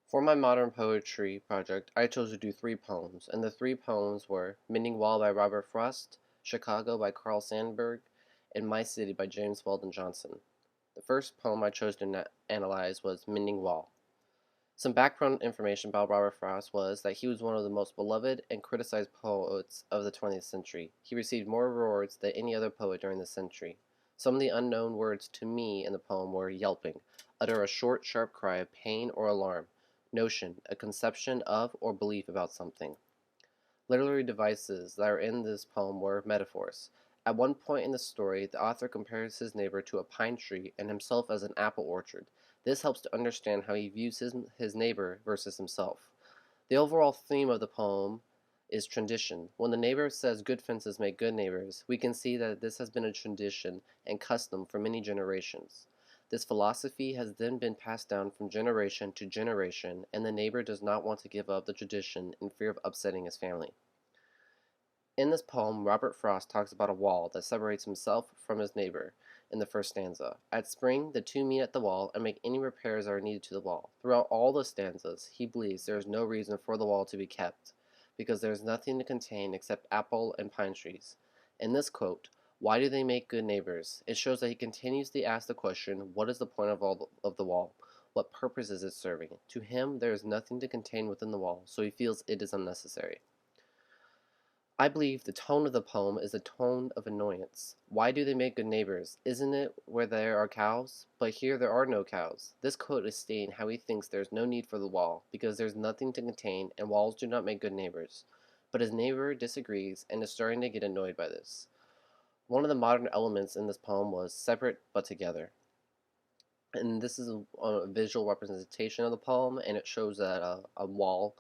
For my modern poetry project, I chose to do three poems, and the three poems were Mending Wall by Robert Frost, Chicago by Carl Sandburg, and My City by James Weldon Johnson. The first poem I chose to analyze was Mending Wall. Some background information about Robert Frost was that he was one of the most beloved and criticized poets of the 20th century. He received more awards than any other poet during this century. Some of the unknown words to me in the poem were yelping, utter a short, sharp cry of pain or alarm, notion, a conception of or belief about something. Literary devices that are in this poem were metaphors. At one point in the story, the author compares his neighbor to a pine tree and himself as an apple orchard. This helps to understand how he views his neighbor versus himself. The overall theme of the poem is tradition. When the neighbor says good fences make good neighbors, we can see that this has been a tradition and custom for many generations. This philosophy has then been passed down from generation to generation, and the neighbor does not want to give up the tradition in fear of upsetting his family. In this poem, Robert Frost talks about a wall that separates himself from his neighbor in the first stanza. At spring, the two meet at the wall and make any repairs that are needed to the wall. Throughout all the stanzas, he believes there is no reason for the wall to be kept, because there is nothing to contain except apple and pine trees. In this quote, why do they make good neighbors? It shows that he continues to ask the question, what is the point of the wall? What purpose is it serving? To him, there is nothing to contain within the wall, so he feels it is unnecessary. I believe the tone of the poem is a tone of annoyance. Why do they make good neighbors? Isn't it where there are cows? But here there are no cows. This quote is stating how he thinks there is no need for the wall, because there is nothing to contain, and walls do not make good neighbors. But his neighbor disagrees and is starting to get annoyed by this. One of the modern elements in this poem was separate but together. And this is a visual representation of the poem, and it shows that a wall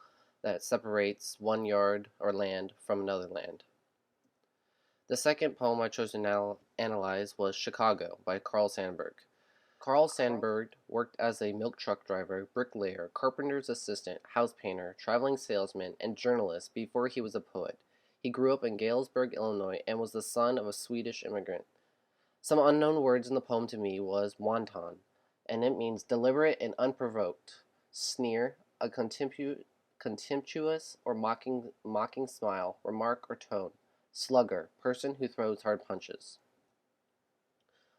that separates one yard or land from another land. The second poem I chose to now analyze was Chicago by Carl Sandburg. Carl Sandburg worked as a milk truck driver, bricklayer, carpenter's assistant, house painter, traveling salesman, and journalist before he was a poet. He grew up in Galesburg, Illinois, and was the son of a Swedish immigrant. Some unknown words in the poem to me was wanton, and it means deliberate and unprovoked, sneer, a contemptuous or mocking smile, remark, or tone. Slugger, person who throws hard punches.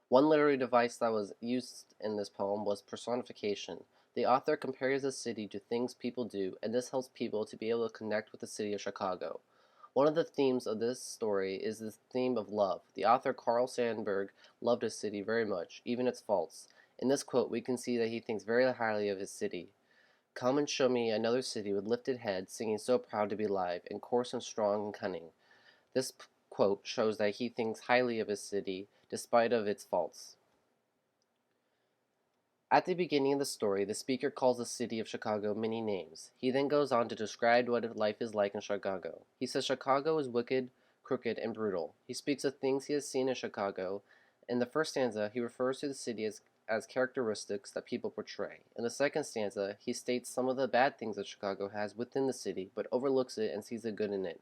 One literary device that was used in this poem was personification. The author compares the city to things people do, and this helps people to be able to connect with the city of Chicago. One of the themes of this story is the theme of love. The author Carl Sandburg loved his city very much, even its faults. In this quote, we can see that he thinks very highly of his city. Come and show me another city with lifted head, singing so proud to be alive, and coarse and strong and cunning. This quote shows that he thinks highly of his city, despite of its faults. At the beginning of the story, the speaker calls the city of Chicago many names. He then goes on to describe what life is like in Chicago. He says Chicago is wicked, crooked, and brutal. He speaks of things he has seen in Chicago. In the first stanza, he refers to the city as characteristics that people portray. In the second stanza, he states some of the bad things that Chicago has within the city, but overlooks it and sees the good in it.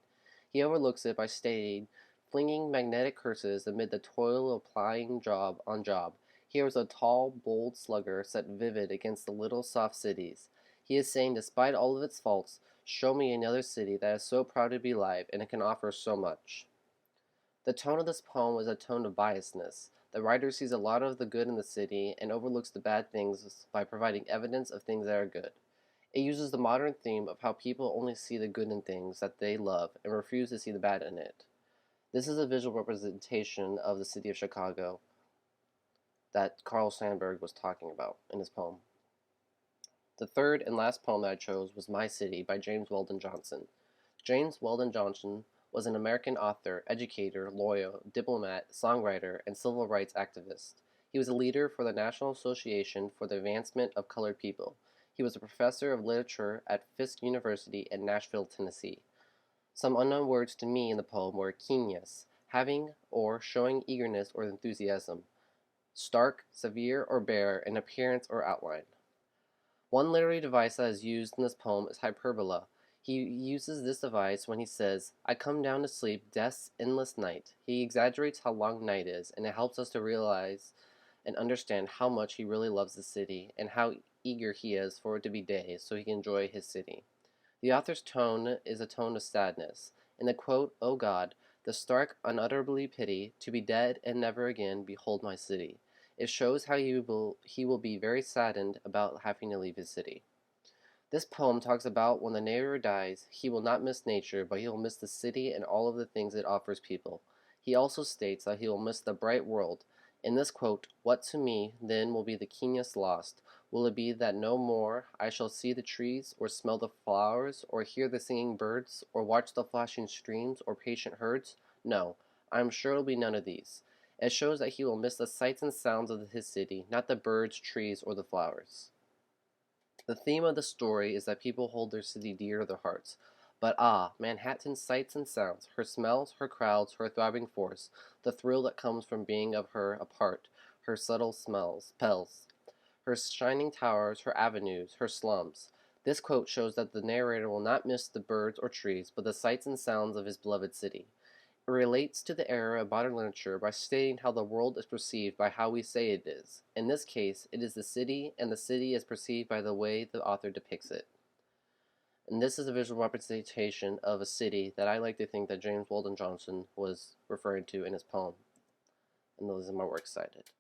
He overlooks it by stating, flinging magnetic curses amid the toil of plying job on job. Here is a tall, bold slugger set vivid against the little soft cities. He is saying, despite all of its faults, show me another city that is so proud to be alive and it can offer so much. The tone of this poem is a tone of biasness. The writer sees a lot of the good in the city and overlooks the bad things by providing evidence of things that are good. It uses the modern theme of how people only see the good in things that they love and refuse to see the bad in it. This is a visual representation of the city of Chicago that Carl Sandburg was talking about in his poem. The third and last poem that I chose was My City by James Weldon Johnson. James Weldon Johnson was an American author, educator, lawyer, diplomat, songwriter, and civil rights activist. He was a leader for the National Association for the Advancement of Colored People. He was a professor of literature at Fisk University in Nashville, Tennessee. Some unknown words to me in the poem were keenness, having or showing eagerness or enthusiasm, stark, severe, or bare in appearance or outline. One literary device that is used in this poem is hyperbola. He uses this device when he says, I come down to sleep, death's endless night. He exaggerates how long night is, and it helps us to realize and understand how much he really loves the city, and how eager he is for it to be day so he can enjoy his city. The author's tone is a tone of sadness. In the quote, "O God, the stark, unutterably pity, to be dead and never again behold my city," it shows how he will be very saddened about having to leave his city. This poem talks about when the narrator dies, he will not miss nature, but he will miss the city and all of the things it offers people. He also states that he will miss the bright world. In this quote, "What to me, then, will be the keenest lost? Will it be that no more I shall see the trees, or smell the flowers, or hear the singing birds, or watch the flashing streams, or patient herds? No, I am sure it will be none of these." It shows that he will miss the sights and sounds of his city, not the birds, trees, or the flowers. The theme of the story is that people hold their city dear to their hearts. But Manhattan's sights and sounds, her smells, her crowds, her throbbing force, the thrill that comes from being of her a part, her subtle spells, her shining towers, her avenues, her slums. This quote shows that the narrator will not miss the birds or trees, but the sights and sounds of his beloved city. It relates to the era of modern literature by stating how the world is perceived by how we say it is. In this case, it is the city, and the city is perceived by the way the author depicts it. And this is a visual representation of a city that I like to think that James Weldon Johnson was referring to in his poem. And those are my works cited.